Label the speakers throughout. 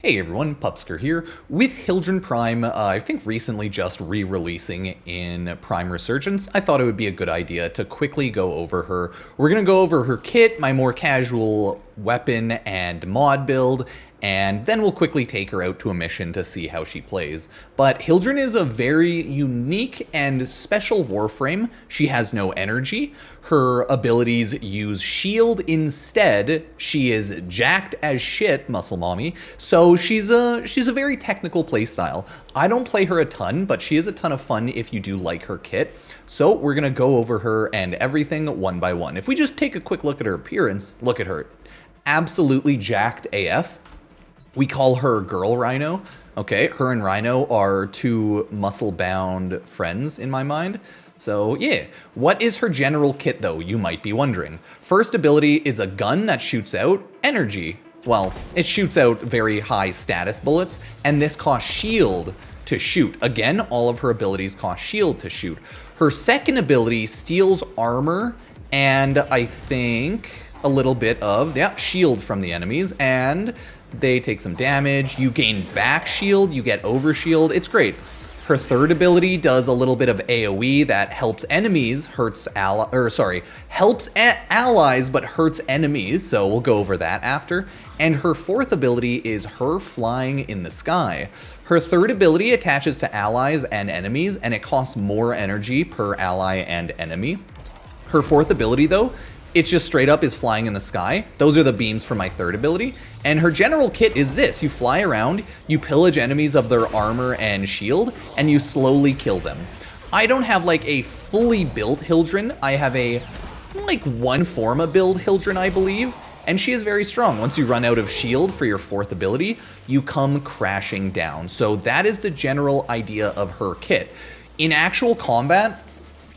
Speaker 1: Hey everyone, Pupsker here with Hildryn Prime, I think recently just re-releasing in Prime Resurgence. I thought it would be a good idea to quickly go over her. We're going to go over her kit, my more casual weapon and mod build, and then we'll quickly take her out to a mission to see how she plays. But Hildryn is a very unique and special Warframe. She has no energy. Her abilities use shield instead. She is jacked as shit, muscle mommy. So she's a very technical playstyle. I don't play her a ton, but she is a ton of fun if you do like her kit. So we're gonna go over her and everything one by one. If we just take a quick look at her appearance, look at her. Absolutely jacked AF. We call her Girl Rhino. Okay, her and Rhino are two muscle-bound friends in my mind. So yeah, what is her general kit though, you might be wondering. First ability is a gun that shoots out energy. Well, it shoots out very high status bullets, and this costs shield to shoot. Again, all of her abilities cost shield to shoot. Her second ability steals armor, and I think a little bit of, shield from the enemies, and they take some damage. You gain back shield, you get over shield. It's great. Her third ability does a little bit of AoE that helps enemies, helps allies but hurts enemies, so we'll go over that after. And her fourth ability is her flying in the sky. Her third ability attaches to allies and enemies, and it costs more energy per ally and enemy. Her fourth ability though, it's just straight up is flying in the sky. Those are the beams for my third ability. And her general kit is this. You fly around, you pillage enemies of their armor and shield, and you slowly kill them. I don't have like a fully built Hildryn. I have a like one Forma build Hildryn, I believe. And she is very strong. Once you run out of shield for your fourth ability, you come crashing down. So that is the general idea of her kit. In actual combat,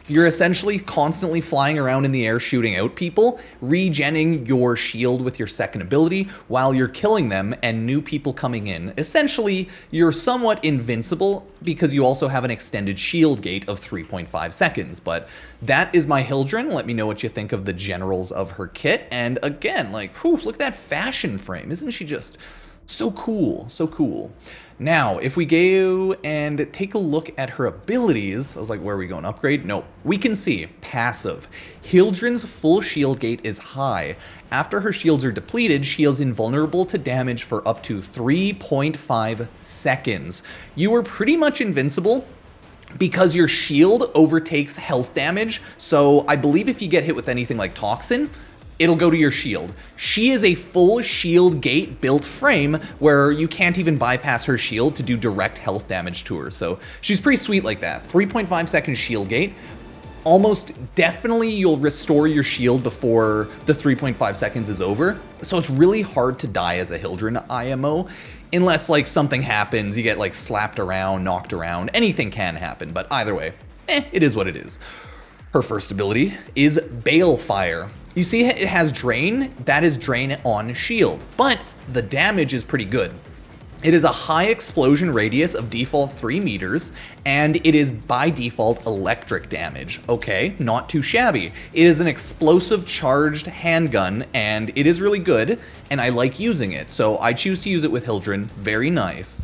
Speaker 1: you're essentially constantly flying around in the air shooting out people, regenning your shield with your second ability while you're killing them and new people coming in. Essentially, you're somewhat invincible because you also have an extended shield gate of 3.5 seconds. But that is my Hildryn. Let me know what you think of the generals of her kit. And again, like, whew, look at that fashion frame. Isn't she just so cool, so cool. Now, if we go and take a look at her abilities, I was like, where are we going? Upgrade? No. We can see passive. Hildryn's full shield gate is high. After her shields are depleted, she is invulnerable to damage for up to 3.5 seconds. You are pretty much invincible because your shield overtakes health damage. So I believe if you get hit with anything like Toxin, it'll go to your shield. She is a full shield gate built frame where you can't even bypass her shield to do direct health damage to her. So she's pretty sweet like that. 3.5 second shield gate. Almost definitely you'll restore your shield before the 3.5 seconds is over. So it's really hard to die as a Hildryn IMO. Unless like something happens, you get like slapped around, knocked around, anything can happen. But either way, it is what it is. Her first ability is Balefire. You see it has drain, that is drain on shield, but the damage is pretty good. It is a high explosion radius of default 3 meters, and it is by default electric damage. Okay, not too shabby. It is an explosive charged handgun, and it is really good, and I like using it, so I choose to use it with Hildryn. Very nice.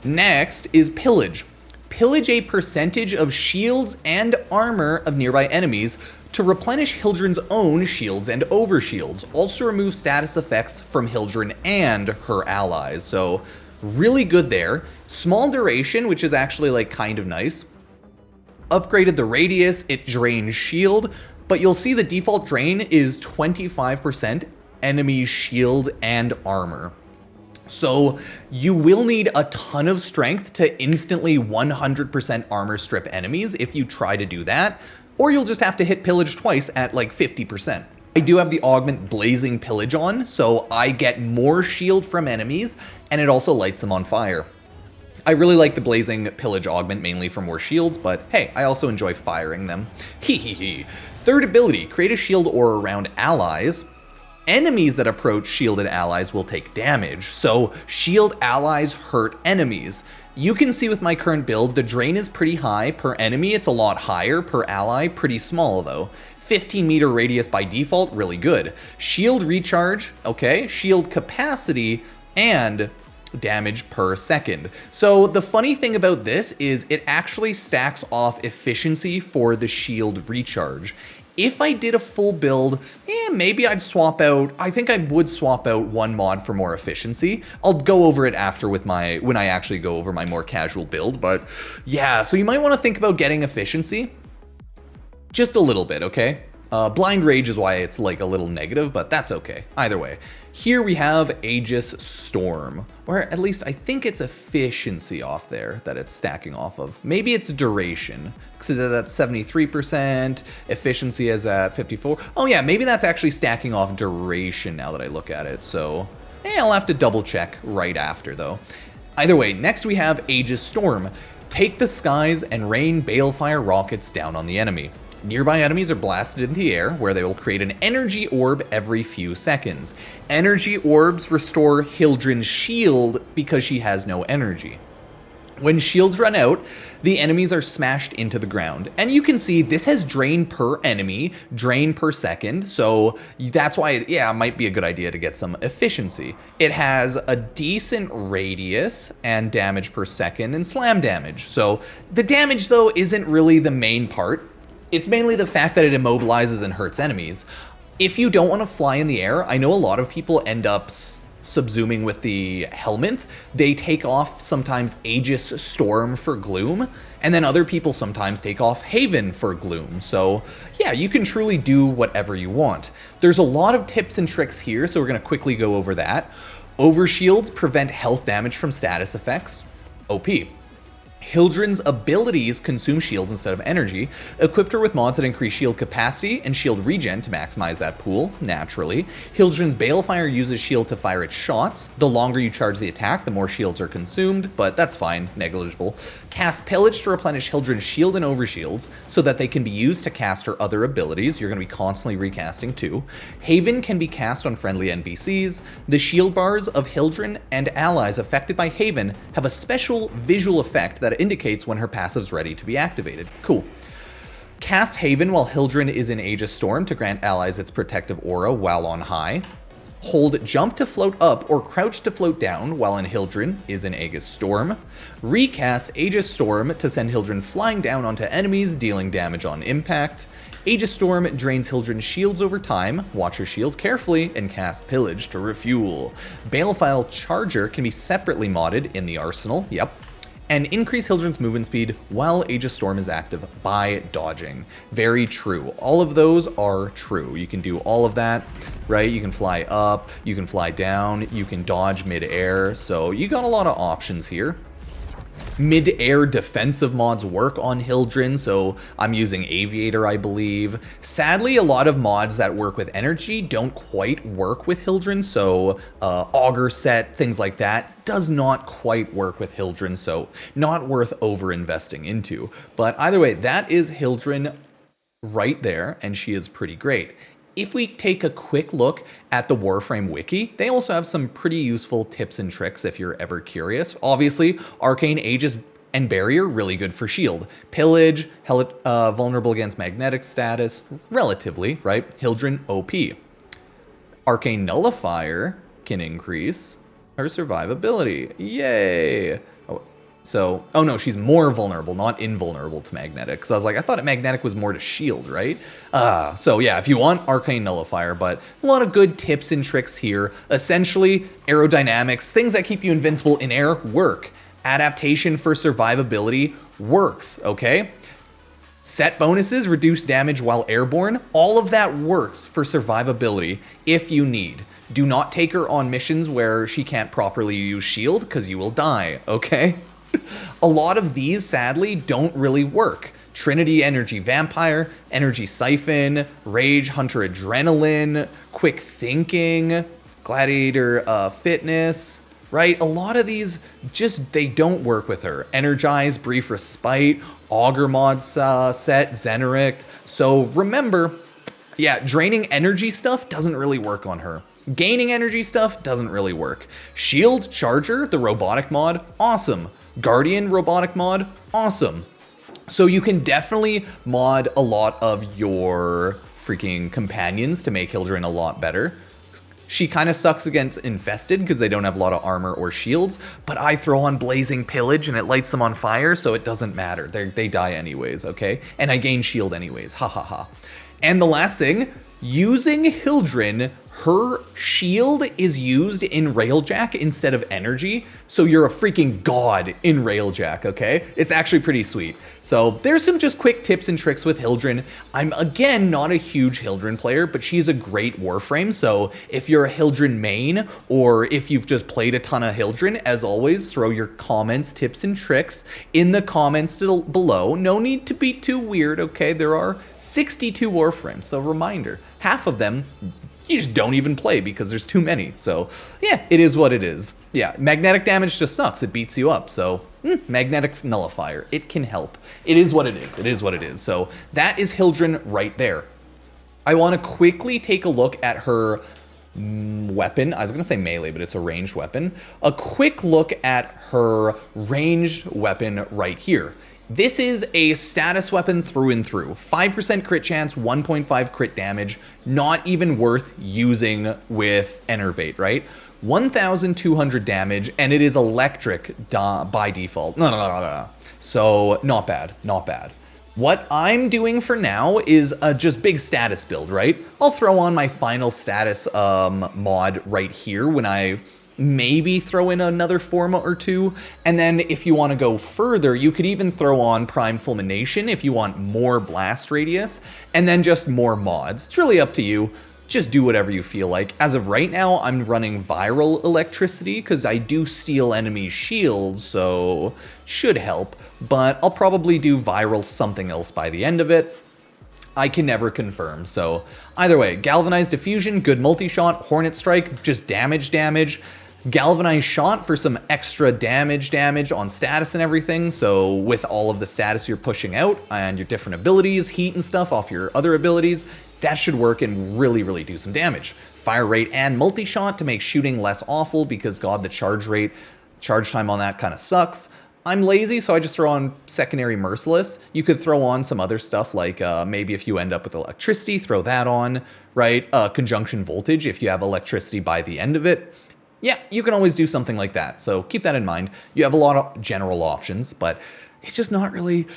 Speaker 1: Next is Pillage. Pillage a percentage of shields and armor of nearby enemies to replenish Hildryn's own shields and overshields. Also remove status effects from Hildryn and her allies. So really good there. Small duration, which is actually like kind of nice. Upgraded the radius, it drains shield, but you'll see the default drain is 25% enemy shield and armor. So you will need a ton of strength to instantly 100% armor strip enemies if you try to do that, or you'll just have to hit Pillage twice at like 50%. I do have the augment Blazing Pillage on, so I get more shield from enemies, and it also lights them on fire. I really like the Blazing Pillage augment mainly for more shields, but hey, I also enjoy firing them. Hee. Third ability, create a shield aura around allies. Enemies that approach shielded allies will take damage, so shield allies hurt enemies. You can see with my current build, the drain is pretty high. Per enemy, it's a lot higher. Per ally, pretty small though. 15 meter radius by default, really good. Shield recharge, okay. Shield capacity, and damage per second. So the funny thing about this is it actually stacks off efficiency for the shield recharge. If I did a full build, maybe I'd swap out, I think I would swap out one mod for more efficiency. I'll go over it after with when I actually go over my more casual build, but yeah, so you might want to think about getting efficiency. Just a little bit, okay? Blind Rage is why it's like a little negative, but that's okay. Either way. Here we have Aegis Storm, or at least I think it's efficiency off there that it's stacking off of. Maybe it's duration, because that's 73%, efficiency is at 54. Oh yeah, maybe that's actually stacking off duration now that I look at it. So I'll have to double check right after though. Either way, next we have Aegis Storm. Take the skies and rain Balefire rockets down on the enemy. Nearby enemies are blasted into the air, where they will create an energy orb every few seconds. Energy orbs restore Hildryn's shield because she has no energy. When shields run out, the enemies are smashed into the ground. And you can see this has drain per enemy, drain per second, so that's why, it might be a good idea to get some efficiency. It has a decent radius and damage per second and slam damage. So the damage, though, isn't really the main part. It's mainly the fact that it immobilizes and hurts enemies. If you don't want to fly in the air, I know a lot of people end up subsuming with the Helminth. They take off sometimes Aegis Storm for Gloom, and then other people sometimes take off Haven for Gloom. So yeah, you can truly do whatever you want. There's a lot of tips and tricks here, so we're going to quickly go over that. Overshields prevent health damage from status effects. OP. Hildryn's abilities consume shields instead of energy. Equipped her with mods that increase shield capacity and shield regen to maximize that pool, naturally. Hildryn's Balefire uses shield to fire its shots. The longer you charge the attack, the more shields are consumed, but that's fine, negligible. Cast Pillage to replenish Hildryn's shield and overshields so that they can be used to cast her other abilities. You're going to be constantly recasting too. Haven can be cast on friendly NPCs. The shield bars of Hildryn and allies affected by Haven have a special visual effect that indicates when her passive's ready to be activated. Cool. Cast Haven while Hildryn is in Aegis Storm to grant allies its protective aura while on high. Hold jump to float up or crouch to float down while in Hildryn is in Aegis Storm. Recast Aegis Storm to send Hildryn flying down onto enemies, dealing damage on impact. Aegis Storm drains Hildryn's shields over time. Watch her shields carefully and cast Pillage to refuel. Balefire Charger can be separately modded in the arsenal. Yep. And increase Hildryn's movement speed while Aegis Storm is active by dodging. Very true. All of those are true. You can do all of that, right? You can fly up, you can fly down, you can dodge mid-air. So you got a lot of options here. Mid-air defensive mods work on Hildryn, so I'm using Aviator, I believe. Sadly, a lot of mods that work with energy don't quite work with Hildryn, so Augur Set, things like that, does not quite work with Hildryn, so not worth over-investing into. But either way, that is Hildryn right there, and she is pretty great. If we take a quick look at the Warframe Wiki, they also have some pretty useful tips and tricks if you're ever curious. Obviously, Arcane Aegis and Barrier, really good for shield. Pillage, vulnerable against magnetic status, relatively, right? Hildryn, OP. Arcane Nullifier can increase her survivability. Yay! So, oh no, she's more vulnerable, not invulnerable to magnetic. Because I was like, I thought magnetic was more to shield, right? So yeah, if you want Arcane Nullifier, but a lot of good tips and tricks here. Essentially, aerodynamics, things that keep you invincible in air work. Adaptation for survivability works, okay? Set bonuses reduce damage while airborne. All of that works for survivability if you need. Do not take her on missions where she can't properly use shield because you will die, okay? A lot of these, sadly, don't really work. Trinity Energy Vampire, Energy Siphon, Rage Hunter Adrenaline, Quick Thinking, Gladiator Fitness, right? A lot of these they don't work with her. Energize, Brief Respite, Augur Mod set, Xenerict. So remember, yeah, draining energy stuff doesn't really work on her. Gaining energy stuff doesn't really work. Shield Charger, the robotic mod, awesome. Guardian robotic mod, awesome. So you can definitely mod a lot of your freaking companions to make Hildryn a lot better. She kind of sucks against Infested because they don't have a lot of armor or shields, but I throw on Blazing Pillage and it lights them on fire, so it doesn't matter. They die anyways, okay? And I gain shield anyways, ha ha ha. And the last thing, using Hildryn, her shield is used in Railjack instead of energy, so you're a freaking god in Railjack, okay? It's actually pretty sweet. So there's some just quick tips and tricks with Hildryn. I'm, again, not a huge Hildryn player, but she's a great Warframe, so if you're a Hildryn main, or if you've just played a ton of Hildryn, as always, throw your comments, tips, and tricks in the comments below. No need to be too weird, okay? There are 62 Warframes, so reminder, half of them you just don't even play because there's too many. So yeah, it is what it is. Yeah, magnetic damage just sucks. It beats you up. So magnetic nullifier, it can help. It is what it is. It is what it is. So that is Hildryn right there. I want to quickly take a look at her weapon. I was going to say melee, but it's a ranged weapon. A quick look at her ranged weapon right here. This is a status weapon through and through. 5% crit chance, 1.5 crit damage, not even worth using with Enervate, right? 1,200 damage, and it is electric by default. No. So not bad, not bad. What I'm doing for now is just big status build, right? I'll throw on my final status mod right here when I maybe throw in another Forma or two, and then if you want to go further, you could even throw on Prime Fulmination if you want more blast radius, and then just more mods. It's really up to you. Just do whatever you feel like. As of right now, I'm running Viral Electricity because I do steal enemy shields, so should help, but I'll probably do Viral something else by the end of it. I can never confirm, so either way, Galvanized Diffusion, good multi-shot, Hornet Strike, just damage. Galvanized Shot for some extra damage on status and everything, so with all of the status you're pushing out and your different abilities, heat and stuff off your other abilities, that should work and really do some damage. Fire rate and multi-shot to make shooting less awful because god, the charge time on that kind of sucks. I'm lazy, so I just throw on secondary Merciless. You could throw on some other stuff like maybe if you end up with electricity, throw that on, right? Conjunction voltage if you have electricity by the end of it. Yeah, you can always do something like that, so keep that in mind. You have a lot of general options, but it's just not really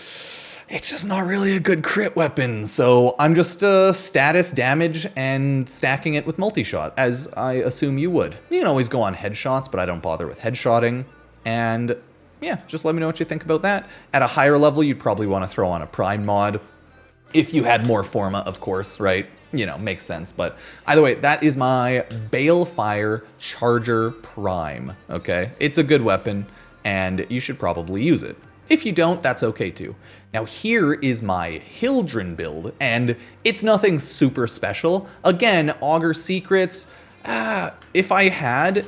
Speaker 1: a good crit weapon, so I'm just status damage and stacking it with multi-shot, as I assume you would. You can always go on headshots, but I don't bother with headshotting, and yeah, just let me know what you think about that. At a higher level, you'd probably want to throw on a Prime mod, if you had more Forma, of course, right? You know, makes sense. But either way, that is my Balefire Charger Prime, okay? It's a good weapon, and you should probably use it. If you don't, that's okay too. Now here is my Hildryn build, and it's nothing super special. Again, Augur Secrets, if I had...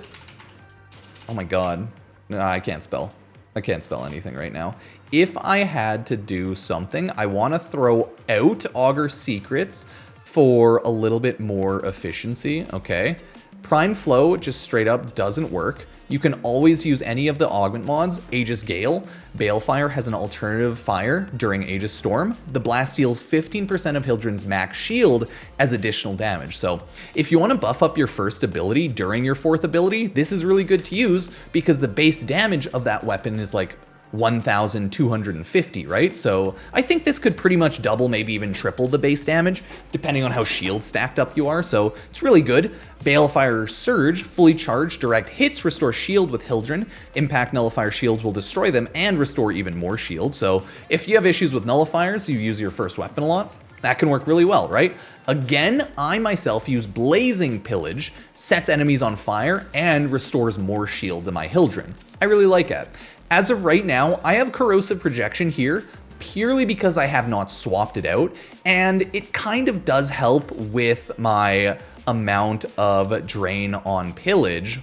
Speaker 1: Oh my god, no, I can't spell. I can't spell anything right now. If I had to do something, I want to throw out Augur Secrets for a little bit more efficiency, okay? Prime Flow just straight up doesn't work. You can always use any of the augment mods. Aegis Gale, Balefire has an alternative fire during Aegis Storm. The blast deals 15% of Hildryn's max shield as additional damage. So if you want to buff up your first ability during your fourth ability, this is really good to use because the base damage of that weapon is like 1,250, right? So I think this could pretty much double, maybe even triple the base damage, depending on how shield stacked up you are, so it's really good. Balefire Surge, fully charged, direct hits restore shield with Hildryn. Impact nullifier shields will destroy them and restore even more shield, so if you have issues with nullifiers, you use your first weapon a lot, that can work really well, right? Again, I myself use Blazing Pillage, sets enemies on fire, and restores more shield to my Hildryn. I really like it. As of right now, I have Corrosive Projection here purely because I have not swapped it out, and it kind of does help with my amount of drain on pillage,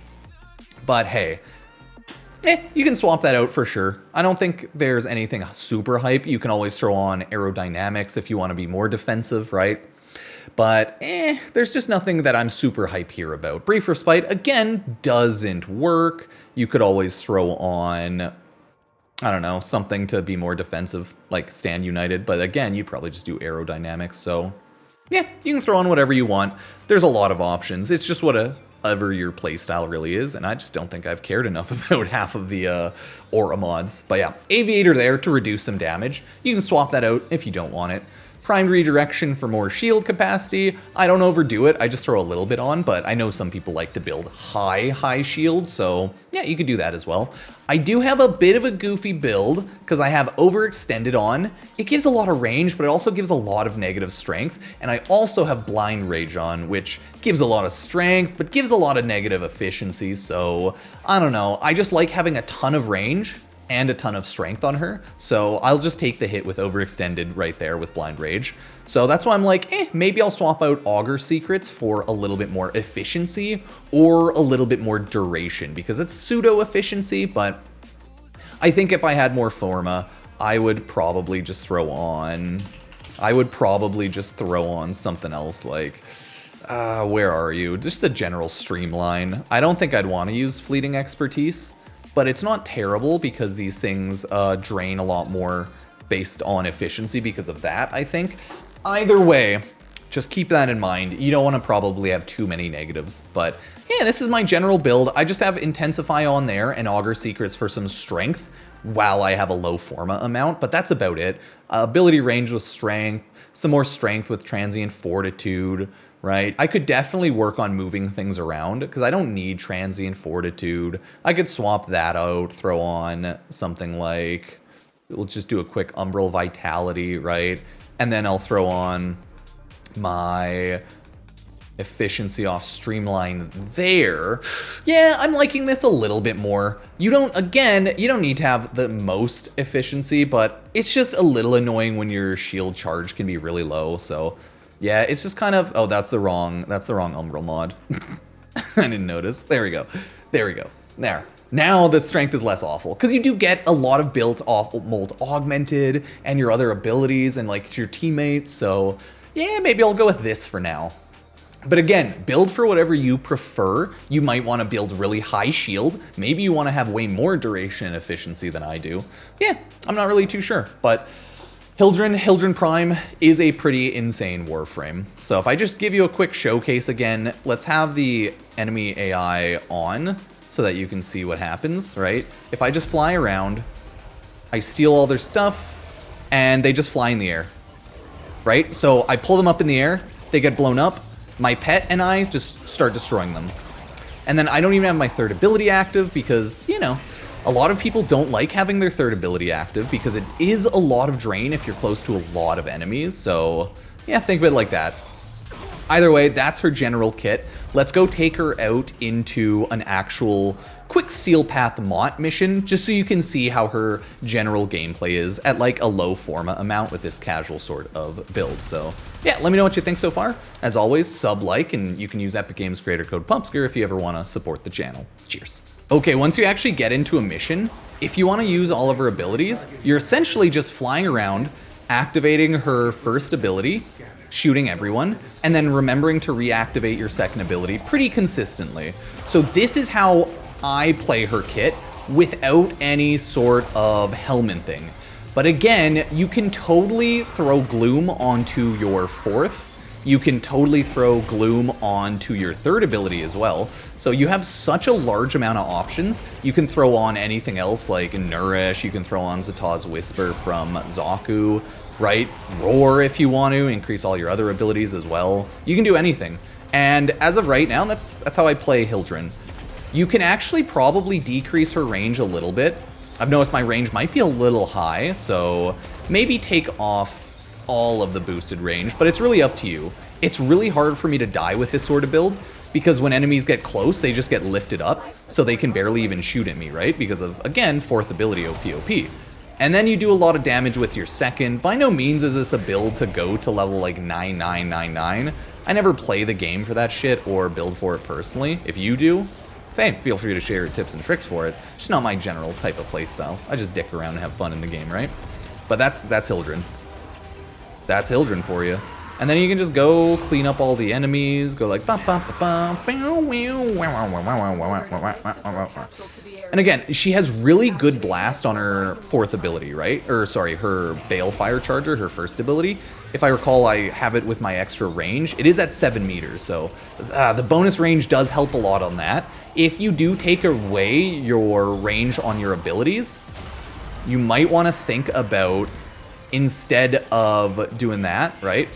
Speaker 1: but hey, you can swap that out for sure. I don't think there's anything super hype. You can always throw on Aerodynamics if you want to be more defensive, right? But there's just nothing that I'm super hype here about. Brief Respite, again, doesn't work. You could always throw on, I don't know, something to be more defensive, like Stand United. But again, you'd probably just do Aerodynamics. So yeah, you can throw on whatever you want. There's a lot of options. It's just what a whatever your playstyle really is, and I just don't think I've cared enough about half of the aura mods. But yeah, Aviator there to reduce some damage. You can swap that out if you don't want it. Primed Redirection for more shield capacity. I don't overdo it, I just throw a little bit on, but I know some people like to build high shield, so yeah, you could do that as well. I do have a bit of a goofy build, because I have Overextended on. It gives a lot of range, but it also gives a lot of negative strength, and I also have Blind Rage on, which gives a lot of strength, but gives a lot of negative efficiency, so I don't know. I just like having a ton of range and a ton of strength on her, so I'll just take the hit with Overextended right there with Blind Rage. So that's why I'm like, maybe I'll swap out Augur Secrets for a little bit more efficiency or a little bit more duration, because it's pseudo efficiency, but I think if I had more Forma, I would probably just throw on something else, like, where are you? Just the general Streamline. I don't think I'd want to use Fleeting Expertise, but it's not terrible because these things drain a lot more based on efficiency because of that, I think. Either way, just keep that in mind. You don't want to probably have too many negatives, but yeah, this is my general build. I just have Intensify on there and Augur Secrets for some strength while I have a low Forma amount, but that's about it. Ability range with strength, some more strength with Transient Fortitude, right? I could definitely work on moving things around because I don't need Transient Fortitude. I could swap that out, throw on something like, we'll just do a quick Umbral Vitality, right? And then I'll throw on my efficiency off Streamline there. Yeah, I'm liking this a little bit more. You don't need to have the most efficiency, but it's just a little annoying when your shield charge can be really low, so yeah, it's just kind of, oh, that's the wrong Umbral mod. I didn't notice. There we go. There. Now the strength is less awful, because you do get a lot of mold augmented and your other abilities and like your teammates, so yeah, maybe I'll go with this for now. But again, build for whatever you prefer. You might want to build really high shield. Maybe you want to have way more duration and efficiency than I do. Yeah, I'm not really too sure, but Hildryn Prime is a pretty insane Warframe. So if I just give you a quick showcase again, let's have the enemy AI on so that you can see what happens, right? If I just fly around, I steal all their stuff, and they just fly in the air, right? So I pull them up in the air, they get blown up, my pet and I just start destroying them. And then I don't even have my third ability active because, you know, a lot of people don't like having their third ability active because it is a lot of drain if you're close to a lot of enemies. So yeah, think of it like that. Either way, that's her general kit. Let's go take her out into an actual quick Seal Path Mott mission, just so you can see how her general gameplay is at like a low Forma amount with this casual sort of build. So yeah, let me know what you think so far. As always, sub-like, and you can use Epic Games creator code Pupsker if you ever want to support the channel. Cheers. Okay, once you actually get into a mission, if you want to use all of her abilities, you're essentially just flying around, activating her first ability, shooting everyone, and then remembering to reactivate your second ability pretty consistently. So this is how I play her kit without any sort of helmet thing. But again, you can totally throw Gloom onto your fourth. You can totally throw Gloom onto your third ability as well. So you have such a large amount of options. You can throw on anything else like Nourish, you can throw on Zataw's Whisper from Zaku, right? Roar if you want to, increase all your other abilities as well. You can do anything. And as of right now, that's how I play Hildryn. You can actually probably decrease her range a little bit. I've noticed my range might be a little high, so maybe take off all of the boosted range, but it's really up to you. It's really hard for me to die with this sort of build, because when enemies get close, they just get lifted up, so they can barely even shoot at me, right? Because of, again, fourth ability OP. And then you do a lot of damage with your second. By no means is this a build to go to level like 9999. I never play the game for that shit or build for it personally. If you do, feel free to share your tips and tricks for it. Just not my general type of playstyle. I just dick around and have fun in the game, right? But that's Hildryn. That's Hildryn for you. And then you can just go clean up all the enemies, go like and again, she has really good blast on her fourth ability, right? Or sorry, her Balefire charger, her first ability. if I recall, I have it with my extra range. It is at 7 meters, so the bonus range does help a lot on that. If you do take away your range on your abilities, you might want to think about, instead of doing that, right?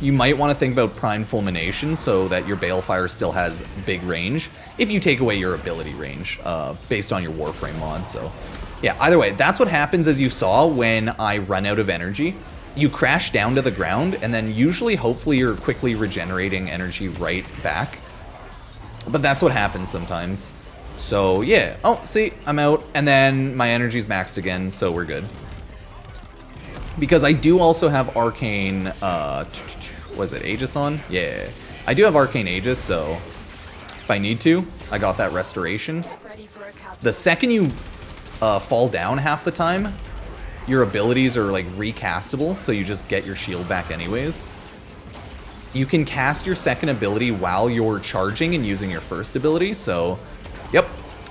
Speaker 1: You might want to think about Prime Fulmination so that your Balefire still has big range if you take away your ability range based on your Warframe mod. So yeah, either way, that's what happens, as you saw, when I run out of energy. You crash down to the ground, and then usually, hopefully, you're quickly regenerating energy right back. But that's what happens sometimes. So yeah. Oh, see, I'm out, and then my energy's maxed again, so we're good. Because I do also have Arcane, was it Aegis on? Yeah. I do have Arcane Aegis, so if I need to, I got that restoration. The second you fall down half the time, your abilities are like recastable, so you just get your shield back anyways. You can cast your second ability while you're charging and using your first ability, so yep.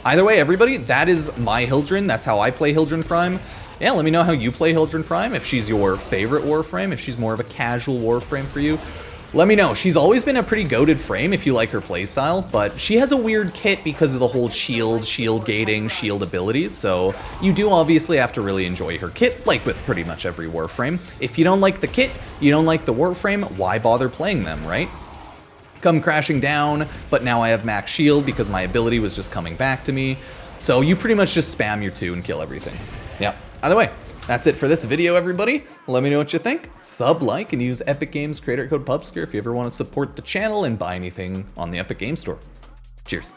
Speaker 1: Either way, everybody, that is my Hildryn. That's how I play Hildryn Prime. Yeah, let me know how you play Hildryn Prime, if she's your favorite Warframe, if she's more of a casual Warframe for you. Let me know. She's always been a pretty goated frame if you like her playstyle, but she has a weird kit because of the whole shield gating, shield abilities, so you do obviously have to really enjoy her kit, like with pretty much every Warframe. If you don't like the kit, you don't like the Warframe, why bother playing them, right? Come crashing down, but now I have max shield because my ability was just coming back to me. So you pretty much just spam your 2 and kill everything. Yep. Either way, that's it for this video, everybody. Let me know what you think. Sub, like, and use Epic Games creator code Pupsker if you ever want to support the channel and buy anything on the Epic Games Store. Cheers.